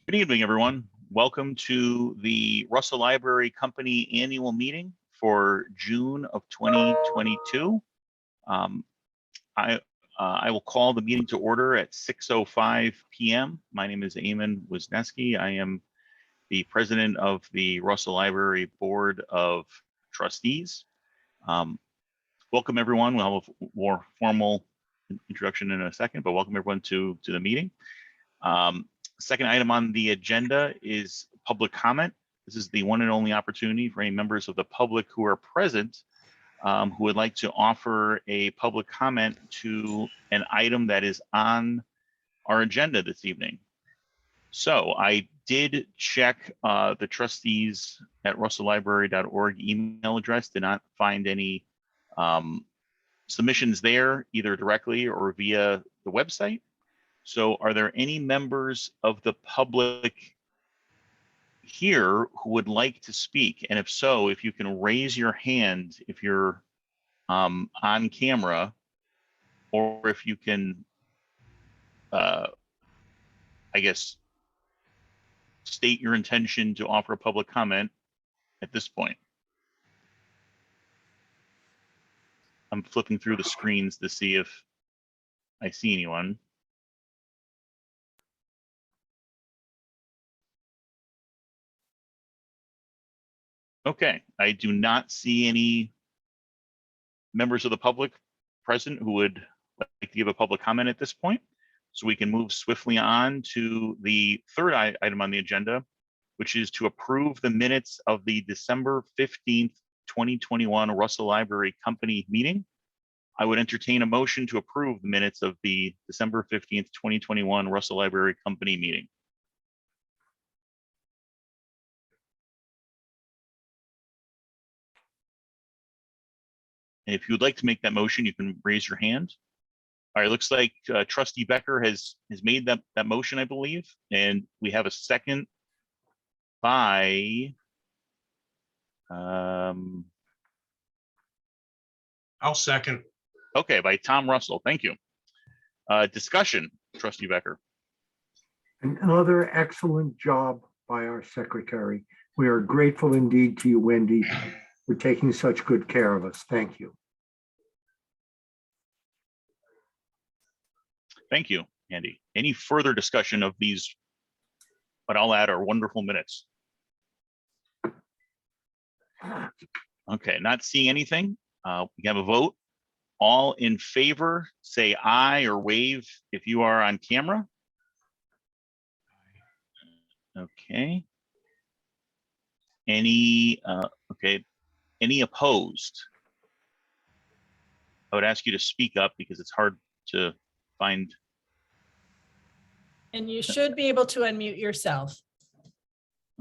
Good evening, everyone. Welcome to the Russell Library Company annual meeting for June of 2022. I will call the meeting to order at 6:05 p.m. My name is Eamon Wisniewski. I am the president of the Russell Library Board of Trustees. Welcome, everyone. We'll have a more formal introduction in a second, but welcome everyone to the meeting. Second item on the agenda is public comment. This is the one and only opportunity for any members of the public who are present who would like to offer a public comment to an item that is on our agenda this evening. So I did check the trustees at russelllibrary.org email address, did not find any submissions there, either directly or via the website. So are there any members of the public here who would like to speak? And if so, if you can raise your hand if you're on camera, or if you can, I guess, state your intention to offer a public comment at this point. I'm flipping through the screens to see if I see anyone. Okay, I do not see any members of the public present who would like to give a public comment at this point. So we can move swiftly on to the third item on the agenda, which is to approve the minutes of the December 15th, 2021 Russell Library Company meeting. I would entertain a motion to approve the minutes of the December 15th, 2021 Russell Library Company meeting. And if you would like to make that motion, you can raise your hand. All right, looks like Trustee Becker has made that motion, I believe, and we have a second by I'll second. Okay, by Tom Russell. Thank you. Discussion, Trustee Becker. Another excellent job by our secretary. We are grateful indeed to you, Wendy, for taking such good care of us. Thank you. Thank you, Andy. Any further discussion of these, what I'll add are wonderful minutes? Okay, not seeing anything. We have a vote. All in favor, say aye or wave if you are on camera. Okay. Any, okay, any opposed? I would ask you to speak up because it's hard to find. And you should be able to unmute yourself.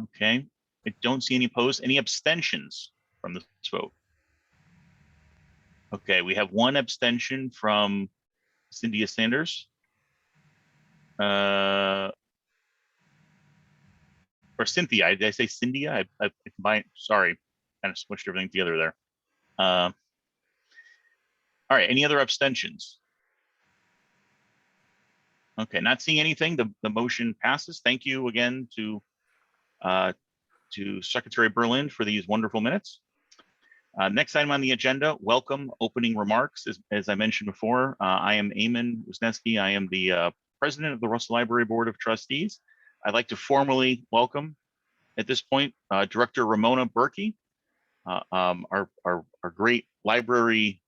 Okay, I don't see any opposed. Any abstentions from this vote? Okay, we have one abstention from Cynthia Sanders. Or Cynthia, did I say Cynthia? I combined, sorry, kind of smushed everything together there. All right, any other abstentions? Okay, not seeing anything, the motion passes. Thank you again to Secretary Berlin for these wonderful minutes. Next item on the agenda, welcome opening remarks. As I mentioned before, I am Eamon Wisniewski. I am the president of the Russell Library Board of Trustees. I'd like to formally welcome at this point Director Ramona Berkey, our great library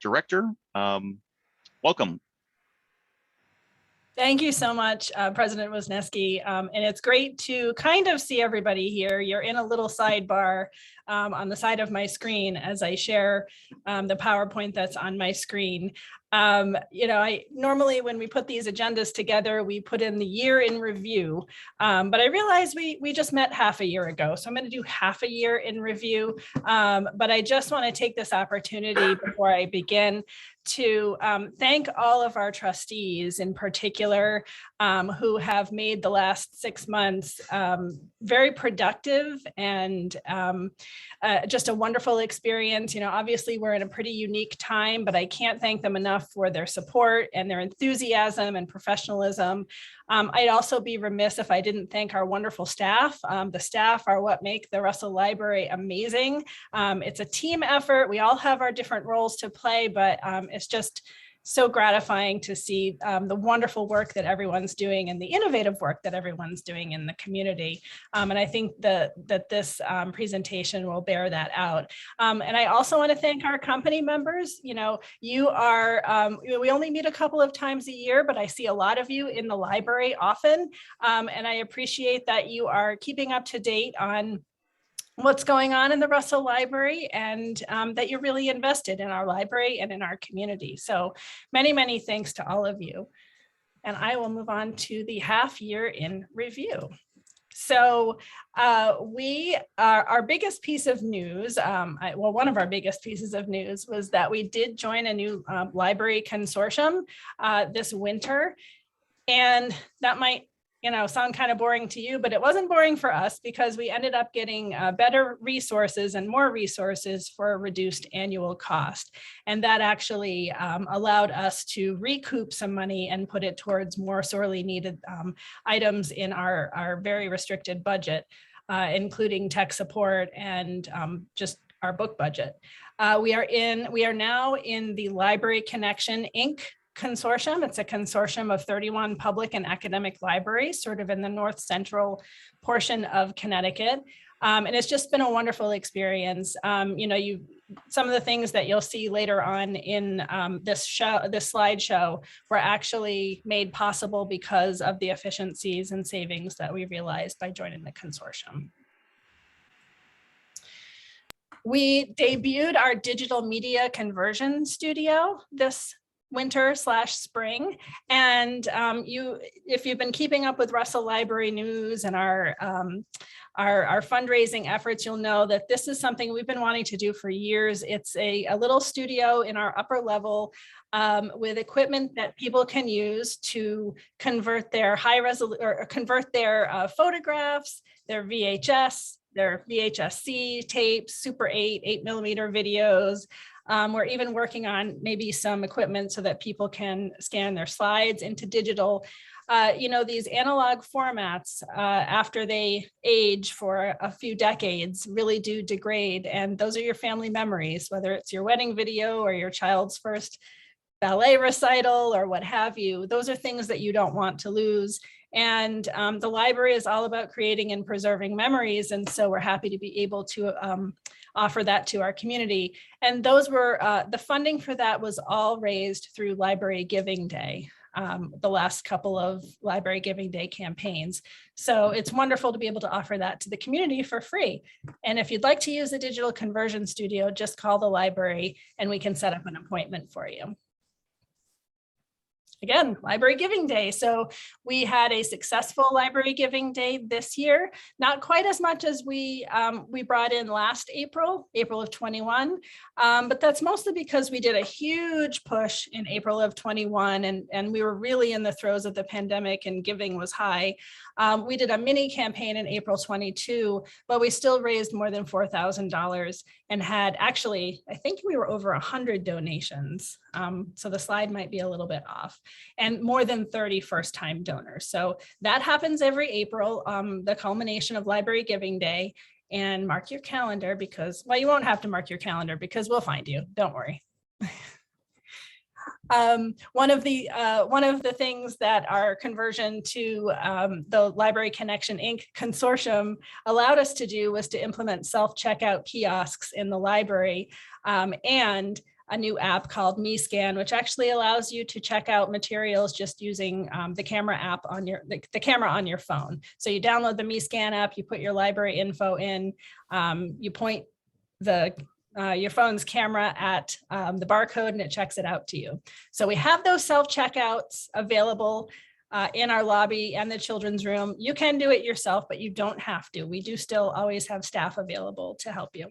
director. Welcome. Thank you so much, President Wisniewski. And it's great to kind of see everybody here. You're in a little sidebar on the side of my screen as I share the PowerPoint that's on my screen. You know, I normally when we put these agendas together, we put in the year in review, but I realized we just met half a year ago. So I'm going to do half a year in review. But I just want to take this opportunity before I begin to thank all of our trustees in particular who have made the last 6 months very productive and just a wonderful experience. You know, obviously we're in a pretty unique time, but I can't thank them enough enough for their support and their enthusiasm and professionalism. I'd also be remiss if I didn't thank our wonderful staff. The staff are what make the Russell Library amazing. It's a team effort. We all have our different roles to play, but it's just so gratifying to see the wonderful work that everyone's doing and the innovative work that everyone's doing in the community. And I think that this presentation will bear that out. And I also want to thank our company members. You know, you are, we only meet a couple of times a year, but I see a lot of you in the library often. And I appreciate that you are keeping up to date on what's going on in the Russell Library, and that you're really invested in our library and in our community. So many, many thanks to all of you. And I will move on to the half year in review. So our biggest piece of news, well, one of our biggest pieces of news was that we did join a new library consortium this winter. And that might, you know, sound kind of boring to you, but it wasn't boring for us because we ended up getting better resources and more resources for a reduced annual cost. And that actually allowed us to recoup some money and put it towards more sorely needed items in our very restricted budget, including tech support and just our book budget. We are now in the Library Connection, Inc. consortium. It's a consortium of 31 public and academic libraries, sort of in the north central portion of Connecticut. And it's just been a wonderful experience. You know, some of the things that you'll see later on in this slideshow were actually made possible because of the efficiencies and savings that we realized by joining the consortium. We debuted our digital media conversion studio this winter/spring. And if you've been keeping up with Russell Library news and our fundraising efforts, you'll know that this is something we've been wanting to do for years. It's a little studio in our upper level with equipment that people can use to convert their photographs, their VHS, their VHS-C tapes, Super 8 8mm videos. We're even working on maybe some equipment so that people can scan their slides into digital. You know, these analog formats, after they age for a few decades, really do degrade. And those are your family memories, whether it's your wedding video or your child's first ballet recital or what have you. Those are things that you don't want to lose. And the library is all about creating and preserving memories. And so we're happy to be able to offer that to our community. And those were, the funding for that was all raised through Library Giving Day, the last couple of Library Giving Day campaigns. So it's wonderful to be able to offer that to the community for free. And if you'd like to use the digital conversion studio, just call the library and we can set up an appointment for you. Again, Library Giving Day. So we had a successful Library Giving Day this year, not quite as much as we brought in last April of 21, but that's mostly because we did a huge push in April of 21 and we were really in the throes of the pandemic and giving was high. We did a mini campaign in April 22, but we still raised more than $4,000 and had actually, I think we were over 100 donations. So the slide might be a little bit off, and more than 30 first-time donors. So that happens every April, the culmination of Library Giving Day. And mark your calendar because, well, you won't have to mark your calendar because we'll find you, don't worry. One of the things that our conversion to the Library Connection Inc. consortium allowed us to do was to implement self-checkout kiosks in the library and a new app called MeScan, which actually allows you to check out materials just using the camera app on the camera on your phone. So you download the MeScan app, you put your library info in, you point your phone's camera at the barcode and it checks it out to you. So we have those self-checkouts available in our lobby and the children's room. You can do it yourself, but you don't have to. We do still always have staff available to help you.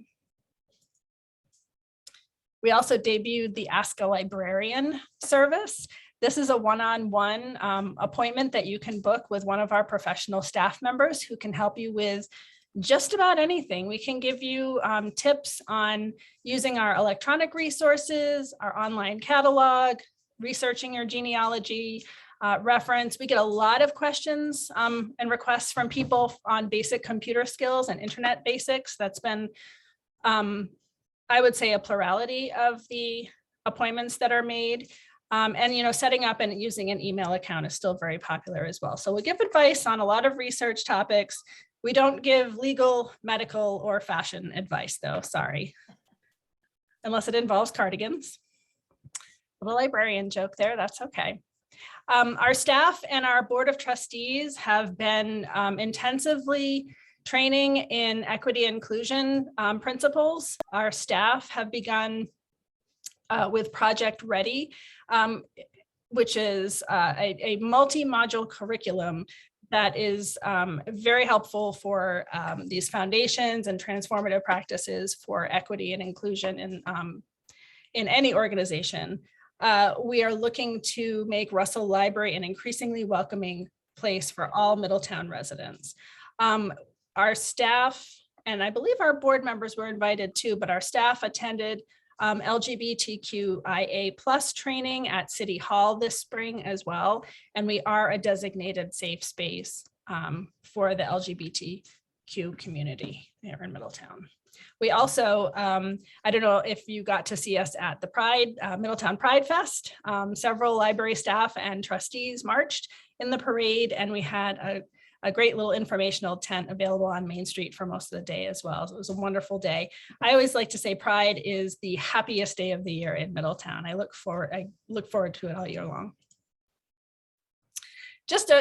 We also debuted the Ask a Librarian service. This is a one-on-one appointment that you can book with one of our professional staff members who can help you with just about anything. We can give you tips on using our electronic resources, our online catalog, researching your genealogy reference. We get a lot of questions and requests from people on basic computer skills and internet basics. That's been, I would say, a plurality of the appointments that are made. And setting up and using an email account is still very popular as well. So we give advice on a lot of research topics. We don't give legal, medical, or fashion advice, though, sorry. Unless it involves cardigans. Little librarian joke there, that's okay. Our staff and our board of trustees have been intensively training in equity inclusion principles. Our staff have begun with Project Ready, which is a multi-module curriculum that is very helpful for these foundations and transformative practices for equity and inclusion in any organization. We are looking to make Russell Library an increasingly welcoming place for all Middletown residents. Our staff, and I believe our board members were invited too, but our staff attended LGBTQIA+ training at City Hall this spring as well. And we are a designated safe space for the LGBTQ community here in Middletown. We also, I don't know if you got to see us at the Middletown Pride Fest. Several library staff and trustees marched in the parade, and we had a great little informational tent available on Main Street for most of the day as well. So it was a wonderful day. I always like to say Pride is the happiest day of the year in Middletown. I look forward to it all year long.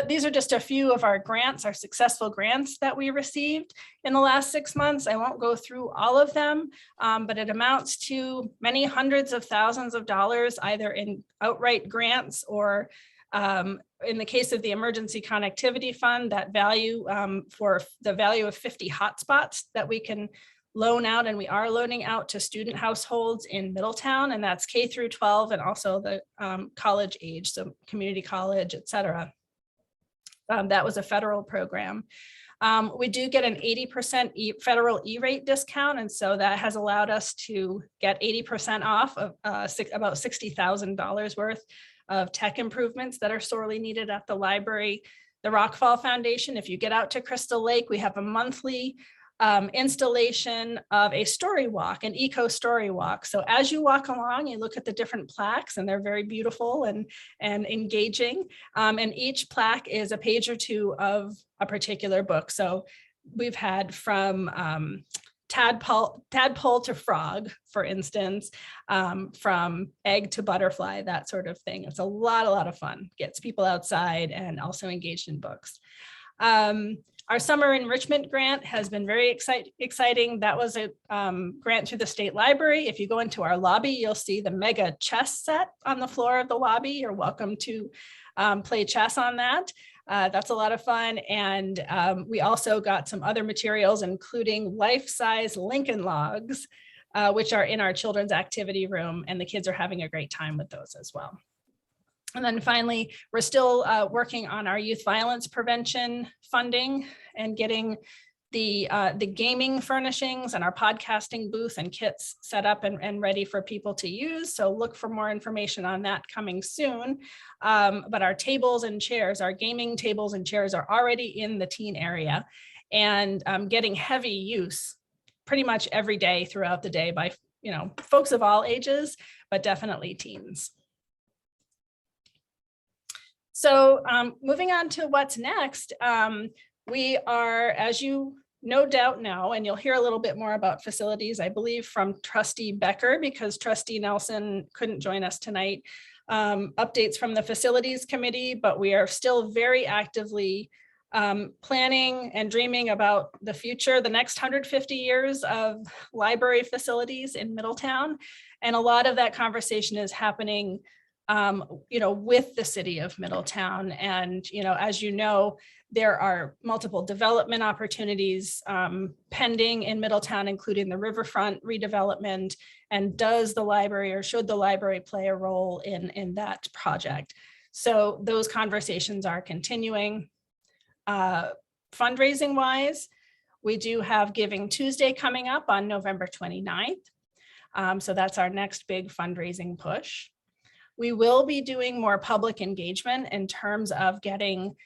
These are just a few of our grants, our successful grants that we received in the last 6 months. I won't go through all of them, but it amounts to many hundreds of thousands of dollars, either in outright grants or in the case of the Emergency Connectivity Fund, that value for the value of 50 hotspots that we can loan out, and we are loaning out to student households in Middletown, and that's K through 12 and also the college age, so community college, et cetera. That was a federal program. We do get an 80% federal E-rate discount, and so that has allowed us to get 80% off of about $60,000 worth of tech improvements that are sorely needed at the library. The Rockfall Foundation, if you get out to Crystal Lake, we have a monthly installation of a story walk, an eco story walk. So as you walk along, you look at the different plaques, and they're very beautiful and engaging. And each plaque is a page or two of a particular book. So we've had from tadpole to frog, for instance, from egg to butterfly, that sort of thing. It's a lot of fun, gets people outside and also engaged in books. Our summer enrichment grant has been very exciting. That was a grant through the state library. If you go into our lobby, you'll see the mega chess set on the floor of the lobby. You're welcome to play chess on that. That's a lot of fun. And we also got some other materials, including life-size Lincoln logs, which are in our children's activity room, and the kids are having a great time with those as well. And then finally, we're still working on our youth violence prevention funding and getting the gaming furnishings and our podcasting booth and kits set up and ready for people to use. So look for more information on that coming soon. But our tables and chairs, our gaming tables and chairs are already in the teen area and getting heavy use pretty much every day throughout the day by folks of all ages, but definitely teens. So moving on to what's next, we are, as you no doubt know, and you'll hear a little bit more about facilities, I believe, from Trustee Becker, because Trustee Nelson couldn't join us tonight, updates from the Facilities Committee, but we are still very actively planning and dreaming about the future, the next 150 years of library facilities in Middletown. And a lot of that conversation is happening with the city of Middletown. And, as you know, there are multiple development opportunities pending in Middletown, including the riverfront redevelopment. And does the library, or should the library, play a role in that project? So those conversations are continuing. Fundraising wise, we do have Giving Tuesday coming up on November 29th. So that's our next big fundraising push. We will be doing more public engagement in terms of getting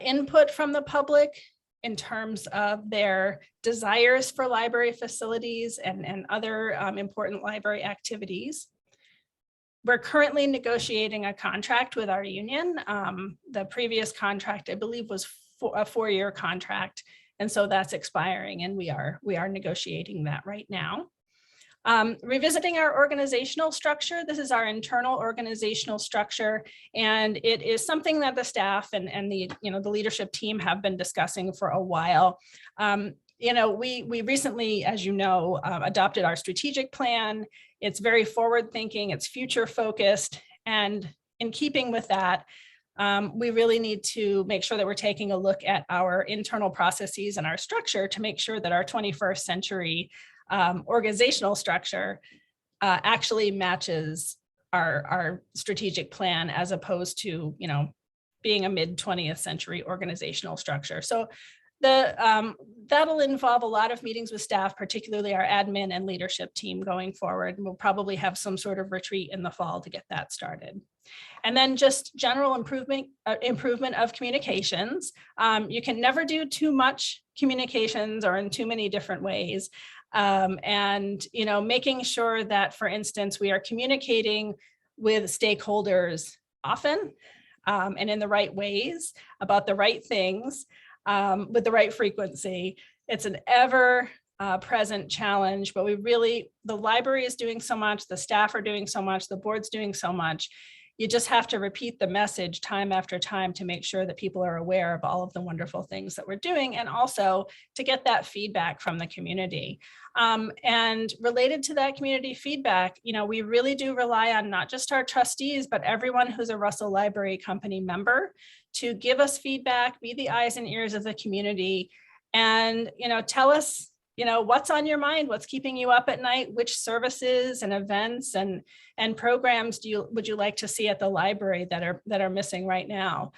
input from the public in terms of their desires for library facilities and other important library activities. We're currently negotiating a contract with our union. The previous contract, I believe, was a 4-year contract. And so that's expiring, and we are negotiating that right now. Revisiting our organizational structure. This is our internal organizational structure, and it is something that the staff and the leadership team have been discussing for a while. We recently, as you know, adopted our strategic plan. It's very forward thinking, it's future focused, and in keeping with that, we really need to make sure that we're taking a look at our internal processes and our structure to make sure that our 21st century organizational structure actually matches our strategic plan, as opposed to, being a mid-20th century organizational structure. So that'll involve a lot of meetings with staff, particularly our admin and leadership team going forward. And we'll probably have some sort of retreat in the fall to get that started. And then just general improvement of communications. You can never do too much communications or in too many different ways. Making sure that, for instance, we are communicating with stakeholders often and in the right ways about the right things with the right frequency. It's an ever present challenge, but the library is doing so much, the staff are doing so much, the board's doing so much. You just have to repeat the message time after time to make sure that people are aware of all of the wonderful things that we're doing, and also to get that feedback from the community. And related to that community feedback, we really do rely on not just our trustees, but everyone who's a Russell Library Company member to give us feedback, be the eyes and ears of the community, and tell us what's on your mind, what's keeping you up at night, which services and events and programs would you like to see at the library that are missing right now.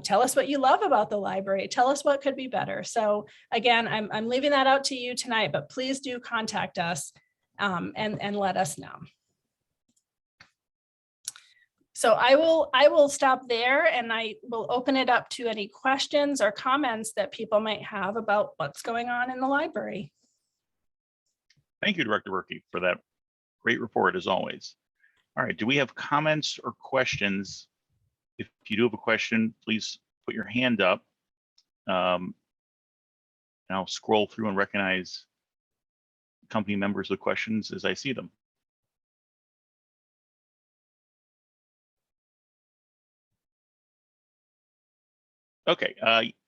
Tell us what you love about the library. Tell us what could be better. So again, I'm leaving that out to you tonight, but please do contact us and let us know. So I will stop there, and I will open it up to any questions or comments that people might have about what's going on in the library. Thank you, Director Berkey, for that great report, as always. All right, do we have comments or questions? If you do have a question, please put your hand up. And I'll scroll through and recognize company members with questions as I see them. Okay,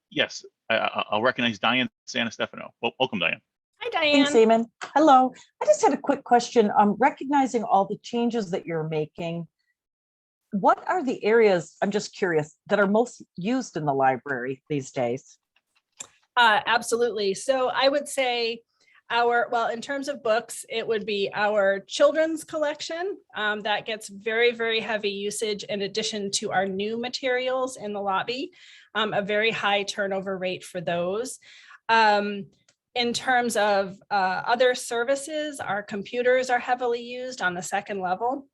yes, I'll recognize Diane Sanastefano. Well, welcome, Diane. Hi, Diane. Thanks, Eamon. Hello. I just had a quick question. Recognizing all the changes that you're making, what are the areas, I'm just curious, that are most used in the library these days? Absolutely. So I would say in terms of books, it would be our children's collection that gets very, very heavy usage, in addition to our new materials in the lobby, a very high turnover rate for those. In terms of other services, our computers are heavily used on the second level.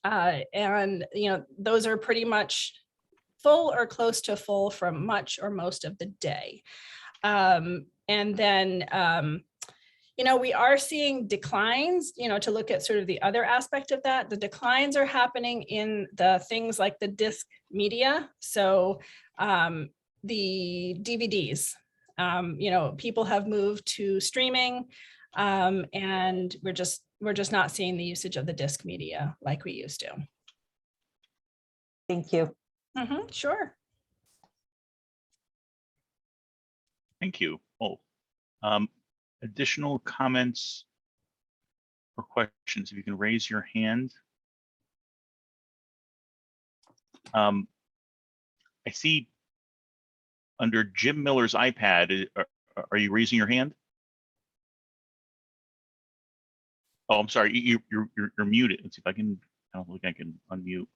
And those are pretty much full or close to full for much or most of the day. And then we are seeing declines, to look at sort of the other aspect of that. The declines are happening in the things like the disc media. So the DVDs, people have moved to streaming, and we're just not seeing the usage of the disc media like we used to. Thank you. Sure. Thank you. Additional comments or questions, if you can raise your hand. I see under Jim Miller's iPad, are you raising your hand? Oh, I'm sorry, you're muted. Let's see if I can, I don't think I can unmute.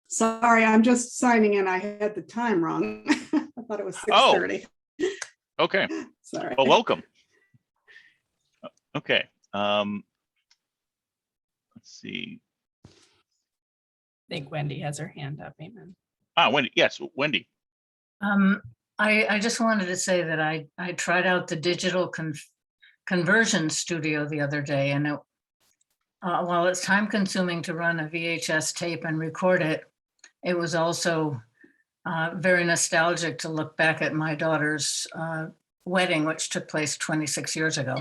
Sorry, I'm just signing in. I had the time wrong. I thought it was 6:30. Oh, okay. Sorry. Well, welcome. Okay. let's see. I think Wendy has her hand up. Amen. Wendy, yes, Wendy. I just wanted to say that I tried out the digital conversion studio the other day, and while it's time consuming to run a VHS tape and record it, it was also very nostalgic to look back at my daughter's wedding, which took place 26 years ago.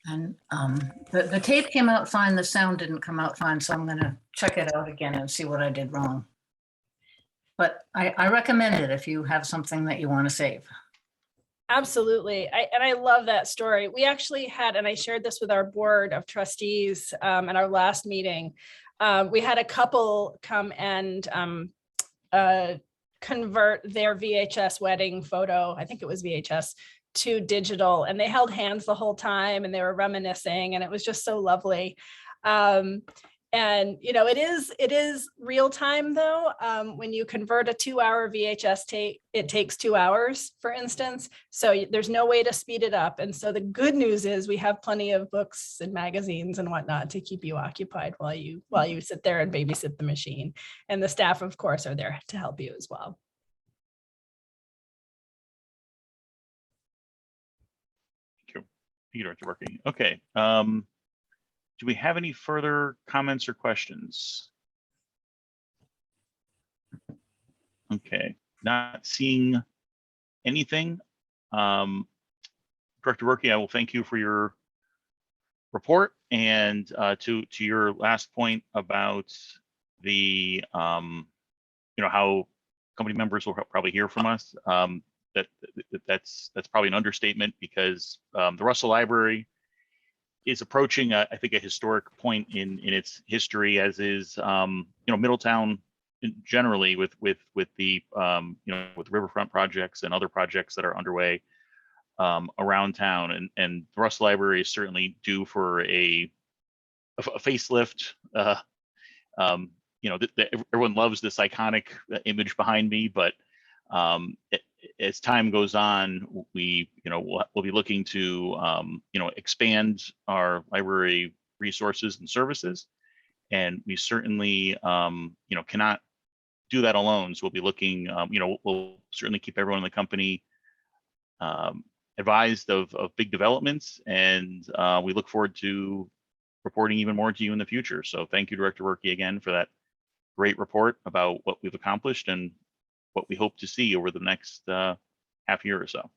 And the tape came out fine, the sound didn't come out fine, so I'm gonna check it out again and see what I did wrong. But I recommend it if you have something that you want to save. Absolutely. I love that story. We actually had, and I shared this with our board of trustees at our last meeting. We had a couple come and convert their VHS wedding photo, I think it was VHS, to digital, and they held hands the whole time and they were reminiscing, and it was just so lovely. And you know, it is real time though. When you convert a 2-hour VHS tape, it takes 2 hours, for instance. So there's no way to speed it up. And so the good news is we have plenty of books and magazines and whatnot to keep you occupied while you sit there and babysit the machine. And the staff, of course, are there to help you as well. Thank you, Director Berkey. Okay. Do we have any further comments or questions? Okay, not seeing anything. Director Berkey, I will thank you for your report, and to your last point about the how company members will probably hear from us. That's probably an understatement, because the Russell Library is approaching, I think, a historic point in its history, as is Middletown generally, with the with riverfront projects and other projects that are underway around town, and the Russell Library is certainly due for a facelift. Everyone loves this iconic image behind me, but as time goes on, we'll be looking to expand our library resources and services, and we certainly cannot do that alone. So we'll be looking, we'll certainly keep everyone in the company advised of big developments, and we look forward to reporting even more to you in the future. So thank you, Director Berkey, again for that great report about what we've accomplished and what we hope to see over the next half year or so.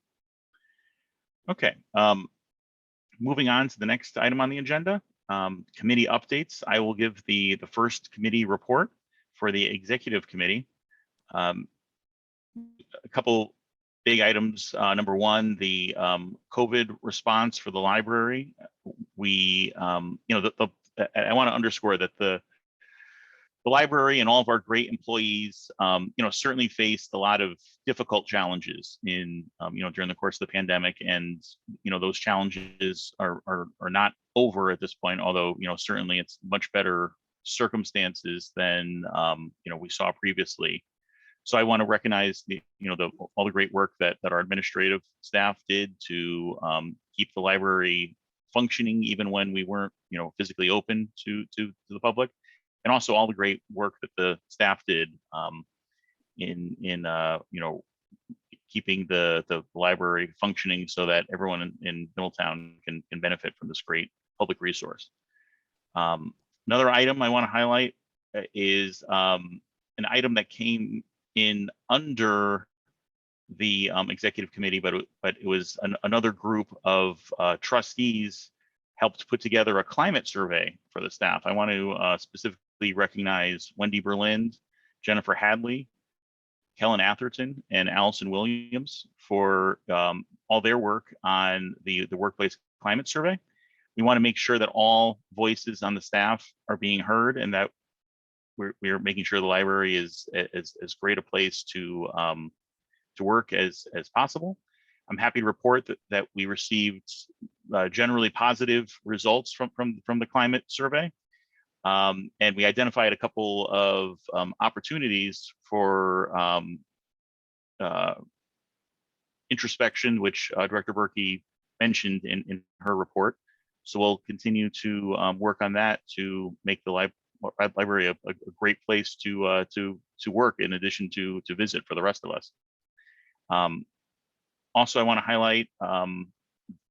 Okay, moving on to the next item on the agenda, committee updates. I will give the first committee report for the executive committee. A couple big items. Number one, the COVID response for the library. We, I want to underscore that the library and all of our great employees, certainly faced a lot of difficult challenges in, during the course of the pandemic, and those challenges are not over at this point. Although certainly it's much better circumstances than we saw previously. So I want to recognize all the great work that our administrative staff did to keep the library functioning even when we weren't physically open to the public. And also all the great work that the staff did in keeping the library functioning so that everyone in Middletown can benefit from this great public resource. Another item I want to highlight is an item that came in under the executive committee, but it was another group of trustees helped put together a climate survey for the staff. I want to specifically recognize Wendy Berlind, Jennifer Hadley, Kellen Atherton, and Allison Williams for all their work on the workplace climate survey. We want to make sure that all voices on the staff are being heard, and that we're making sure the library is as great a place to work as possible. I'm happy to report that we received generally positive results from the climate survey. And we identified a couple of opportunities for introspection, which Director Berkey mentioned in her report. So we'll continue to work on that to make the library a great place to work in addition to visit for the rest of us. Also, I want to highlight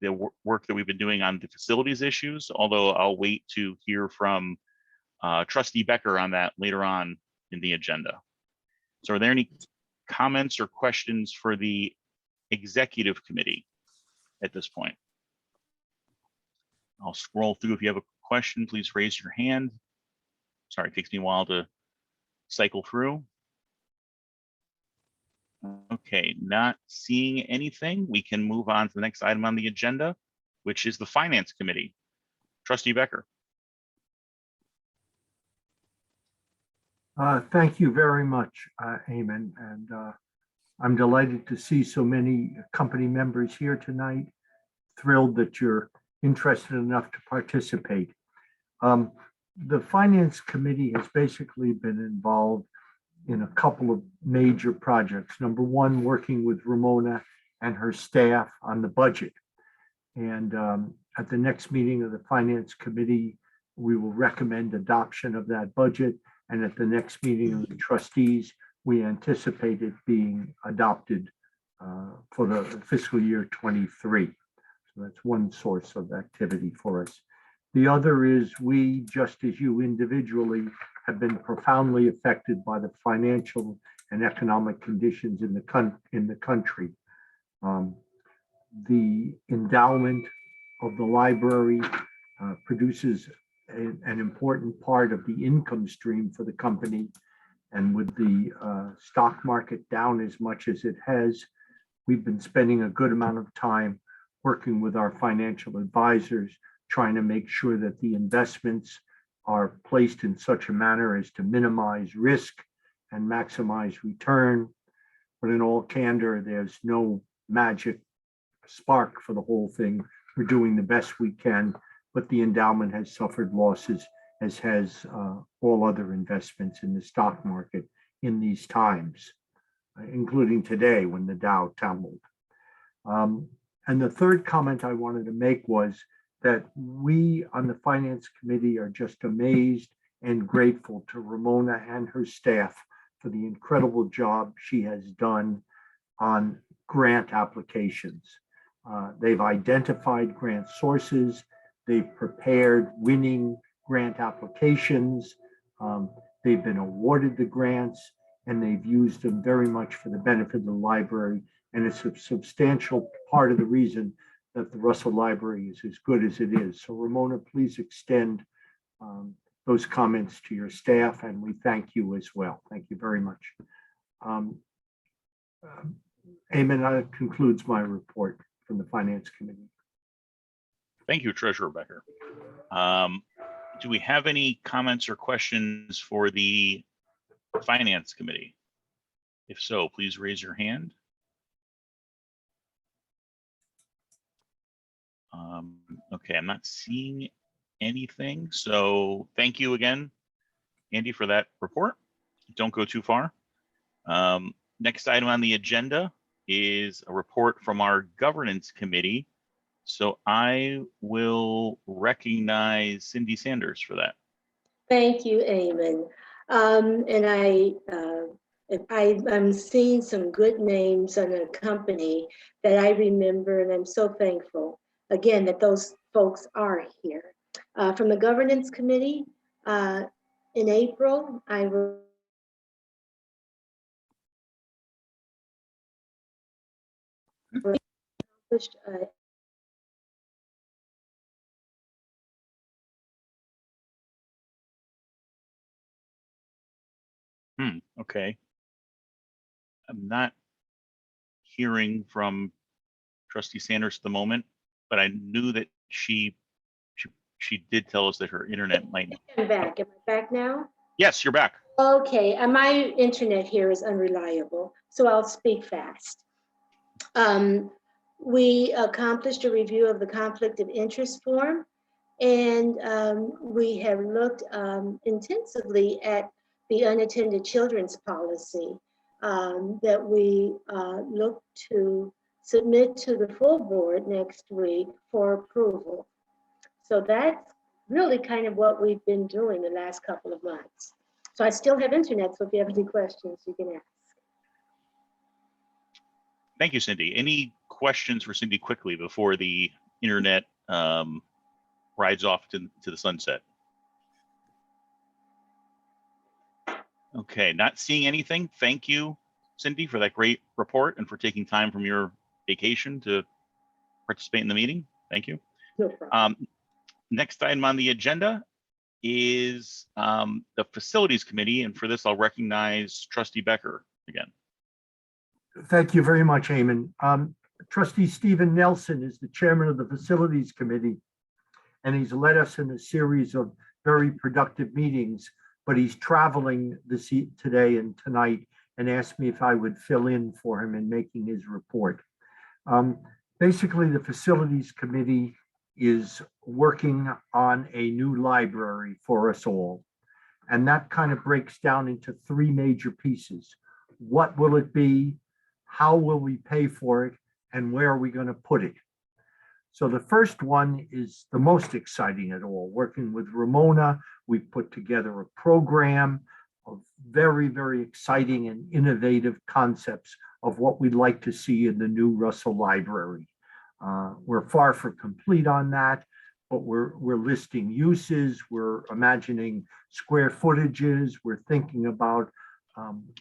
the work that we've been doing on the facilities issues, although I'll wait to hear from Trustee Becker on that later on in the agenda. So are there any comments or questions for the executive committee at this point? I'll scroll through. If you have a question, please raise your hand. Sorry, it takes me a while to cycle through. Okay, not seeing anything. We can move on to the next item on the agenda, which is the Finance Committee. Trustee Becker. Thank you very much, Eamon. And I'm delighted to see so many company members here tonight. Thrilled that you're interested enough to participate. The Finance Committee has basically been involved in a couple of major projects. Number one, working with Ramona and her staff on the budget. And at the next meeting of the Finance Committee, we will recommend adoption of that budget. And at the next meeting of the trustees, we anticipate it being adopted for the fiscal year 23. So that's one source of activity for us. The other is we, just as you individually, have been profoundly affected by the financial and economic conditions in the country. The endowment of the library produces an important part of the income stream for the company. And with the stock market down as much as it has, we've been spending a good amount of time working with our financial advisors, trying to make sure that the investments are placed in such a manner as to minimize risk and maximize return. But in all candor, there's no magic spark for the whole thing. We're doing the best we can, but the endowment has suffered losses, as has all other investments in the stock market in these times, including today when the Dow tumbled. And the third comment I wanted to make was that we on the Finance Committee are just amazed and grateful to Ramona and her staff for the incredible job she has done on grant applications. They've identified grant sources, they've prepared winning grant applications, they've been awarded the grants, and they've used them very much for the benefit of the library. And it's a substantial part of the reason that the Russell Library is as good as it is. So Ramona, please extend those comments to your staff, and we thank you as well. Thank you very much. Eamon, that concludes my report from the Finance Committee. Thank you, Treasurer Becker. Do we have any comments or questions for the Finance Committee? If so, please raise your hand. Okay, I'm not seeing anything. So thank you again, Andy, for that report. Don't go too far. Next item on the agenda is a report from our Governance Committee. So I will recognize Cindy Sanders for that. Thank you, Eamon. And I'm seeing some good names on a company that I remember, and I'm so thankful, again, that those folks are here. From the Governance Committee, in April, I accomplished Okay. I'm not hearing from Trustee Sanders at the moment, but I knew that she did tell us that her internet might. I'm back. Am I back now? Yes, you're back. Okay, and my internet here is unreliable, so I'll speak fast. We accomplished a review of the conflict of interest form, and we have looked intensively at the unattended children's policy that we look to submit to the full board next week for approval. So that's really kind of what we've been doing the last couple of months. So I still have internet, so if you have any questions, you can ask. Thank you, Cindy. Any questions for Cindy quickly before the internet rides off to the sunset? Okay, not seeing anything. Thank you, Cindy, for that great report and for taking time from your vacation to participate in the meeting. Thank you. No problem. Next item on the agenda is the Facilities Committee, and for this, I'll recognize Trustee Becker again. Thank you very much, Eamon. Trustee Stephen Nelson is the chairman of the Facilities Committee, and he's led us in a series of very productive meetings, but he's traveling today and tonight and asked me if I would fill in for him in making his report. Basically, the Facilities Committee is working on a new library for us all. And that kind of breaks down into three major pieces. What will it be? How will we pay for it? And where are we going to put it? So the first one is the most exciting at all. Working with Ramona, we've put together a program of very, very exciting and innovative concepts of what we'd like to see in the new Russell Library. We're far from complete on that, but we're listing uses, we're imagining square footages, we're thinking about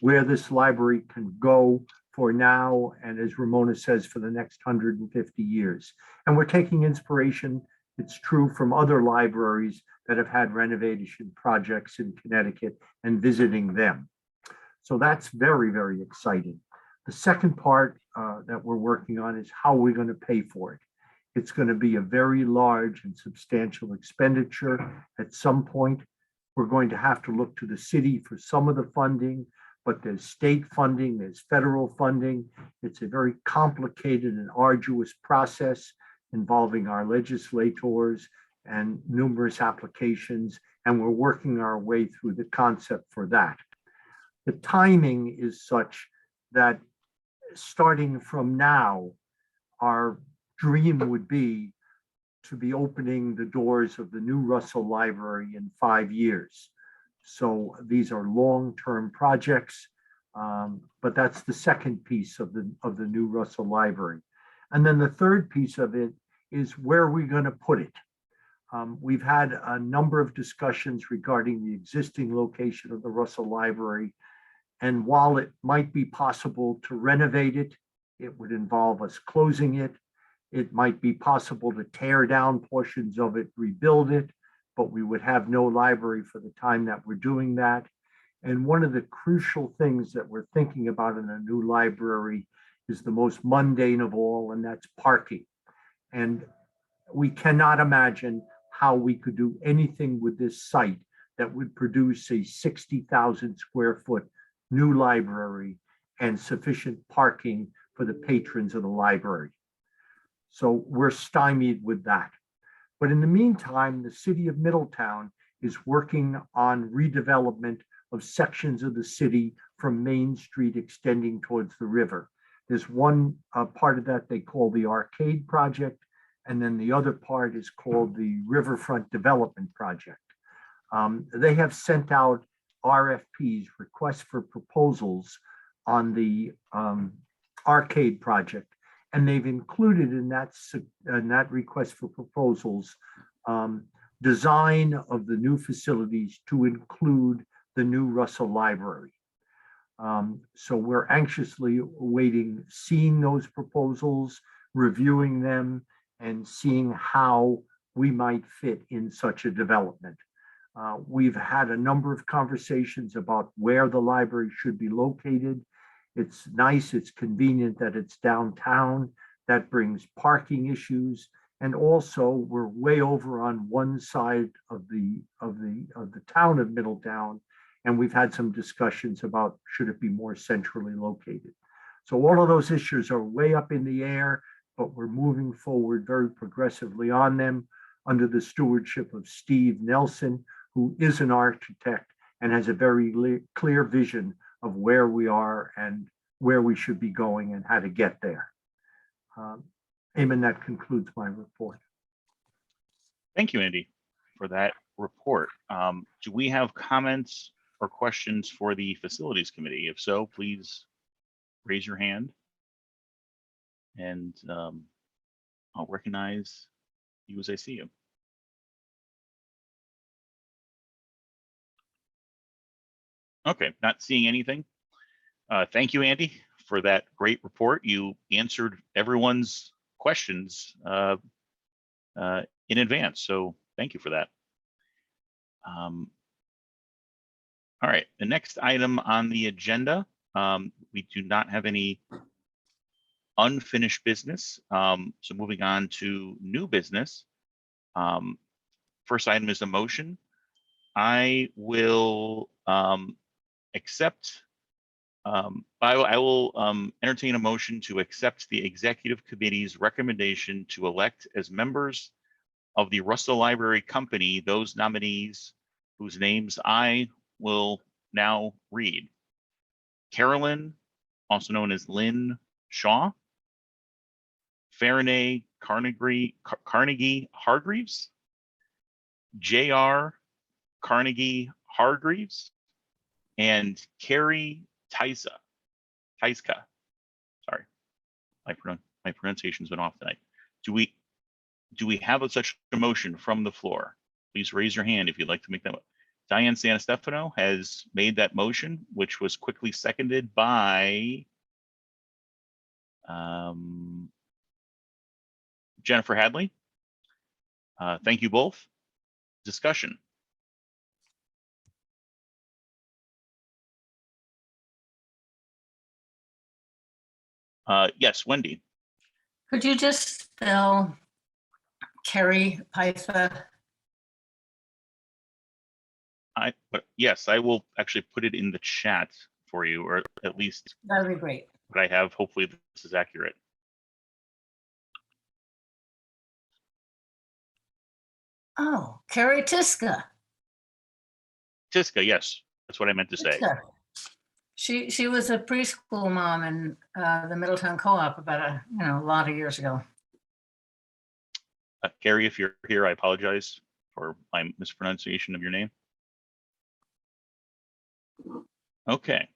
where this library can go for now, and as Ramona says, for the next 150 years. And we're taking inspiration, it's true, from other libraries that have had renovation projects in Connecticut and visiting them. So that's very, very exciting. The second part that we're working on is how we're going to pay for it. It's going to be a very large and substantial expenditure. At some point, we're going to have to look to the city for some of the funding, but there's state funding, there's federal funding. It's a very complicated and arduous process involving our legislators and numerous applications, and we're working our way through the concept for that. The timing is such that starting from now, our dream would be to be opening the doors of the new Russell Library in 5 years. So these are long-term projects, but that's the second piece of the new Russell Library. And then the third piece of it is where we're going to put it. We've had a number of discussions regarding the existing location of the Russell Library. And while it might be possible to renovate it, it would involve us closing it. It might be possible to tear down portions of it, rebuild it, but we would have no library for the time that we're doing that. And one of the crucial things that we're thinking about in a new library is the most mundane of all, and that's parking. And we cannot imagine how we could do anything with this site that would produce a 60,000 square foot new library and sufficient parking for the patrons of the library. So we're stymied with that. But in the meantime, the city of Middletown is working on redevelopment of sections of the city from Main Street extending towards the river. There's one part of that they call the Arcade Project, and then the other part is called the Riverfront Development Project. They have sent out RFPs, requests for proposals, on the Arcade Project, and they've included in that request for proposals design of the new facilities to include the new Russell Library. So we're anxiously awaiting seeing those proposals, reviewing them, and seeing how we might fit in such a development. We've had a number of conversations about where the library should be located. It's nice, it's convenient that it's downtown. That brings parking issues. And also we're way over on one side of the town of Middletown. And we've had some discussions about should it be more centrally located. So all of those issues are way up in the air, but we're moving forward very progressively on them under the stewardship of Steve Nelson, who is an architect and has a very clear vision of where we are and where we should be going and how to get there. Eamon, that concludes my report. Thank you, Andy, for that report. Do we have comments or questions for the Facilities Committee? If so, please raise your hand. And I'll recognize you as I see you. Okay, not seeing anything. Thank you, Andy, for that great report. You answered everyone's questions in advance, so thank you for that. All right, the next item on the agenda, we do not have any unfinished business. So moving on to new business. First item is a motion. I will I will entertain a motion to accept the executive committee's recommendation to elect as members of the Russell Library Company those nominees whose names I will now read. Carolyn, also known as Lynn Shaw, Farinay Carnegie Hargreaves, J.R. Carnegie Hargreaves, and Carrie Tyska. Sorry, my pronunciation's been off tonight. Do we have such a motion from the floor? Please raise your hand if you'd like to make that. Diane Sanastefano has made that motion, which was quickly seconded by Jennifer Hadley. Thank you both. Discussion. Yes, Wendy. Could you just spell Carrie Pytha? Yes, I will actually put it in the chat for you, or at least That'd be great. what I have. Hopefully this is accurate. Oh, Carrie Tyska. Tyska, yes, that's what I meant to say. Tyska. She was a preschool mom in the Middletown Co-op about a lot of years ago. Carrie, if you're here, I apologize for my mispronunciation of your name. Okay.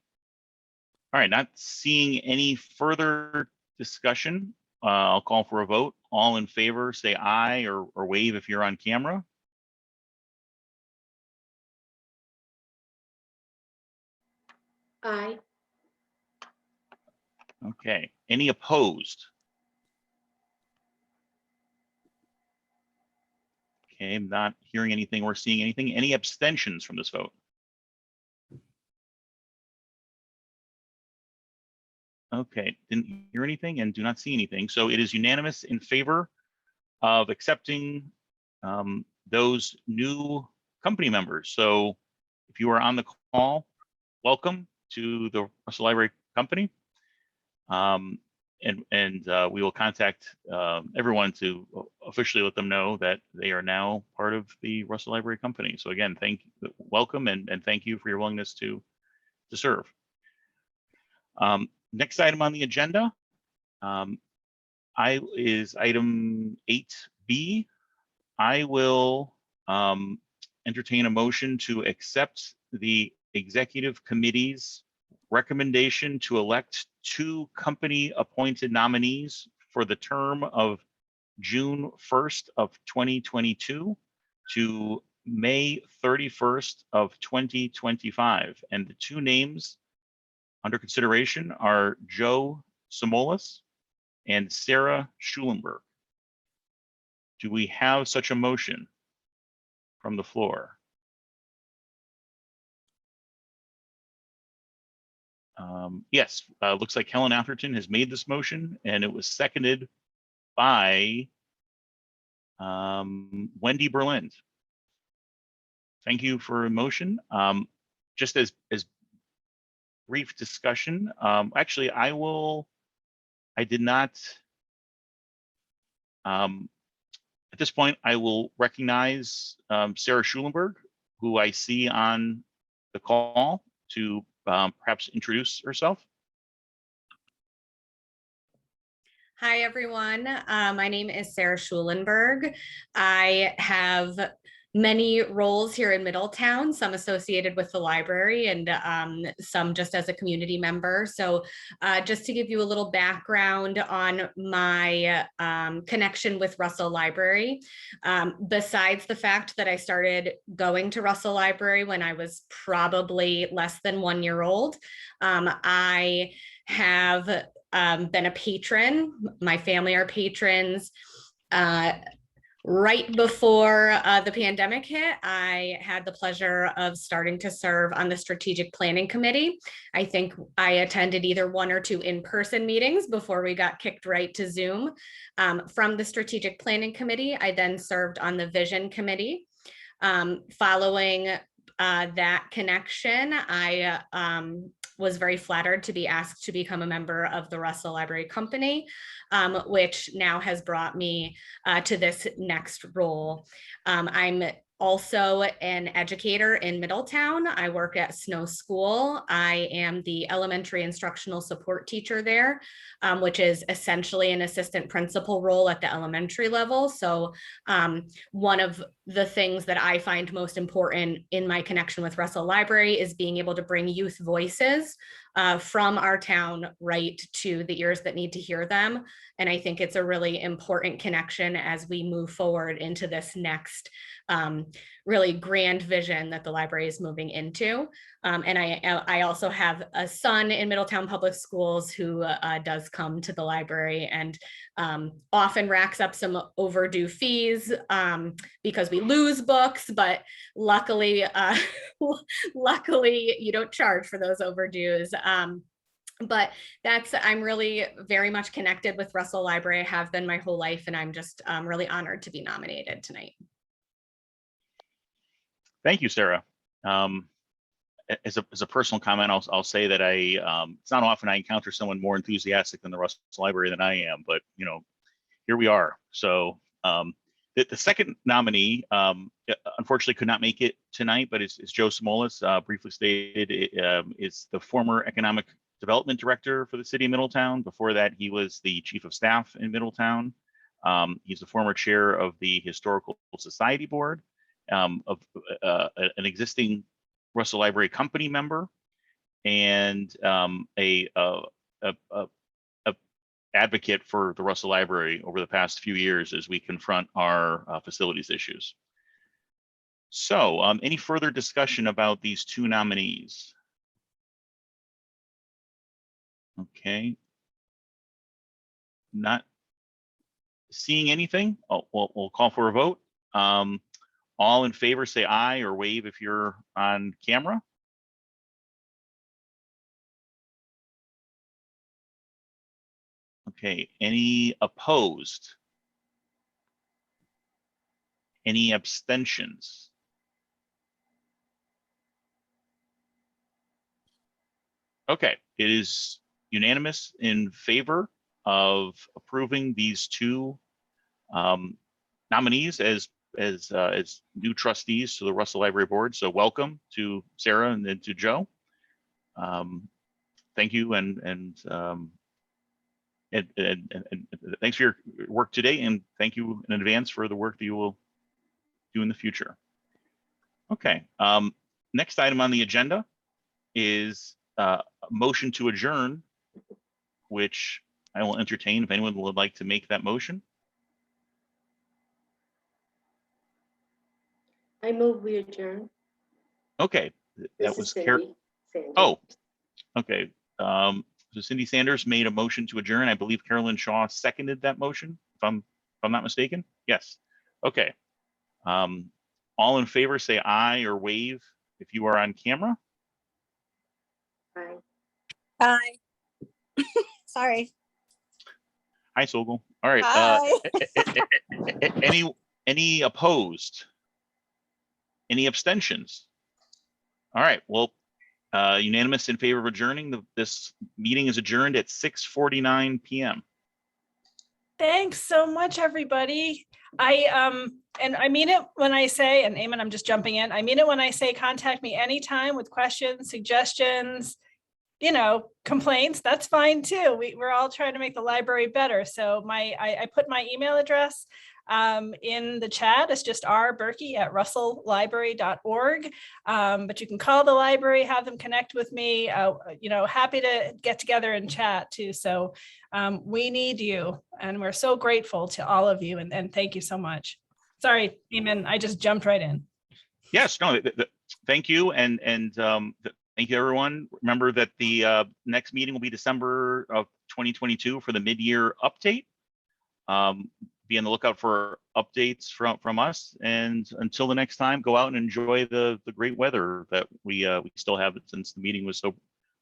All right, not seeing any further discussion, I'll call for a vote. All in favor, say aye or wave if you're on camera. Aye. Okay, any opposed? Okay, I'm not hearing anything or seeing anything. Any abstentions from this vote? Okay, didn't hear anything and do not see anything. So it is unanimous in favor of accepting those new company members. So if you are on the call, welcome to the Russell Library Company. We will contact everyone to officially let them know that they are now part of the Russell Library Company. So again, welcome and thank you for your willingness to serve. Next item on the agenda is item 8B. I will entertain a motion to accept the executive committee's recommendation to elect 2 company appointed nominees for the term of June 1st of 2022 to May 31st of 2025. And the 2 names under consideration are Joe Samolis and Sarah Schulenberg. Do we have such a motion from the floor? Yes, looks like Helen Atherton has made this motion and it was seconded by Wendy Berlind. Thank you for a motion. Just as brief discussion, actually I did not, at this point, I will recognize Sarah Schulenberg, who I see on the call, to perhaps introduce herself. Hi, everyone. My name is Sarah Schulenberg. I have many roles here in Middletown, some associated with the library and some just as a community member. So just to give you a little background on my connection with Russell Library, besides the fact that I started going to Russell Library when I was probably less than 1 year old, I have been a patron. My family are patrons. Right before the pandemic hit, I had the pleasure of starting to serve on the strategic planning committee. I think I attended either 1 or 2 in-person meetings before we got kicked right to Zoom. From the strategic planning committee, I then served on the vision committee. Following that connection, I was very flattered to be asked to become a member of the Russell Library Company, which now has brought me to this next role. I'm also an educator in Middletown. I work at Snow School. I am the elementary instructional support teacher there, which is essentially an assistant principal role at the elementary level. So one of the things that I find most important in my connection with Russell Library is being able to bring youth voices from our town right to the ears that need to hear them. And I think it's a really important connection as we move forward into this next really grand vision that the library is moving into. And I also have a son in Middletown Public Schools who does come to the library and often racks up some overdue fees because we lose books, but luckily, luckily you don't charge for those overdues. But I'm really very much connected with Russell Library. I have been my whole life, and I'm just really honored to be nominated tonight. Thank you, Sarah. As a personal comment, I'll say that it's not often I encounter someone more enthusiastic than the Russell Library than I am, but here we are. So the second nominee, unfortunately, could not make it tonight, but it's Joe Smolis, briefly stated, is the former economic development director for the city of Middletown. Before that, he was the chief of staff in Middletown. He's the former chair of the Historical Society Board, of an existing Russell Library Company member, and a advocate for the Russell Library over the past few years as we confront our facilities issues. So any further discussion about these 2 nominees? Okay. Not seeing anything. Oh, we'll call for a vote. All in favor, say aye or wave if you're on camera. Okay, any opposed? Any abstentions? Okay, it is unanimous in favor of approving these 2 nominees as new trustees to the Russell Library Board. So welcome to Sarah and then to Joe. Thank you and thanks for your work today, and thank you in advance for the work that you will do in the future. Okay, next item on the agenda is a motion to adjourn, which I will entertain if anyone would like to make that motion. I move we adjourn. Okay, This that is was Cindy Sanders. Oh, okay. So Cindy Sanders made a motion to adjourn. I believe Carolyn Shaw seconded that motion, if I'm not mistaken. Yes. Okay. All in favor, say aye or wave if you are on camera. Aye. Aye. Sorry. Hi, Sogol. All right. Hi. Any opposed? Any abstentions? All right. Well, unanimous in favor of adjourning. This meeting is adjourned at 6:49 p.m. Thanks so much, everybody. And I mean it when I say, and Eamon, I'm just jumping in. I mean it when I say contact me anytime with questions, suggestions, complaints, that's fine too. We're all trying to make the library better. So I put my email address in the chat. It's just rberkey@russelllibrary.org. But you can call the library, have them connect with me. Happy to get together and chat too. So we need you, and we're so grateful to all of you. And thank you so much. Sorry, Eamon, I just jumped right in. Yes, no, thank you. And thank you, everyone. Remember that the next meeting will be December of 2022 for the mid-year update. Be on the lookout for updates from us. And until the next time, go out and enjoy the great weather that we still have since the meeting was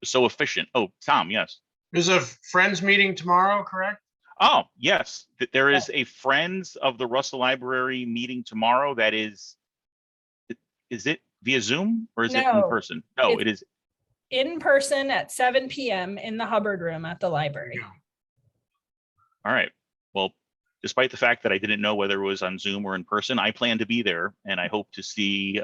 so efficient. Oh, Tom, yes. There's a Friends meeting tomorrow, correct? Oh, yes. There is a Friends of the Russell Library meeting tomorrow. That is it via Zoom or is it in No, person? No, it is in person at 7 p.m. in the Hubbard Room at the library. all right. Well, despite the fact that I didn't know whether it was on Zoom or in person, I plan to be there, and I hope to see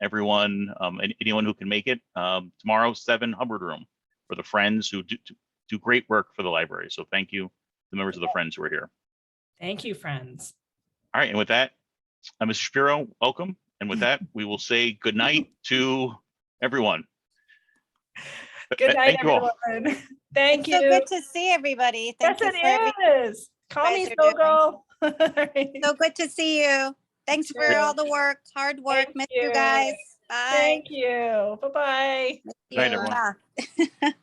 everyone, anyone who can make it tomorrow, 7 Hubbard Room, for the Friends who do great work for the library. So thank you, the members of the Friends who are here. Thank you, friends. All right, and with that, Mr. Shapiro, welcome. And with that, we will say good night to everyone. Good night, Thank you all. everyone. Thank So you. good to see everybody. Thank Yes, you for it is. Call me guys are Sogol. so good to see you. Thanks for Yeah. all the work, hard work. Thank Miss you. you guys. Bye. Thank you. Bye-bye. Good night, everyone. Yeah.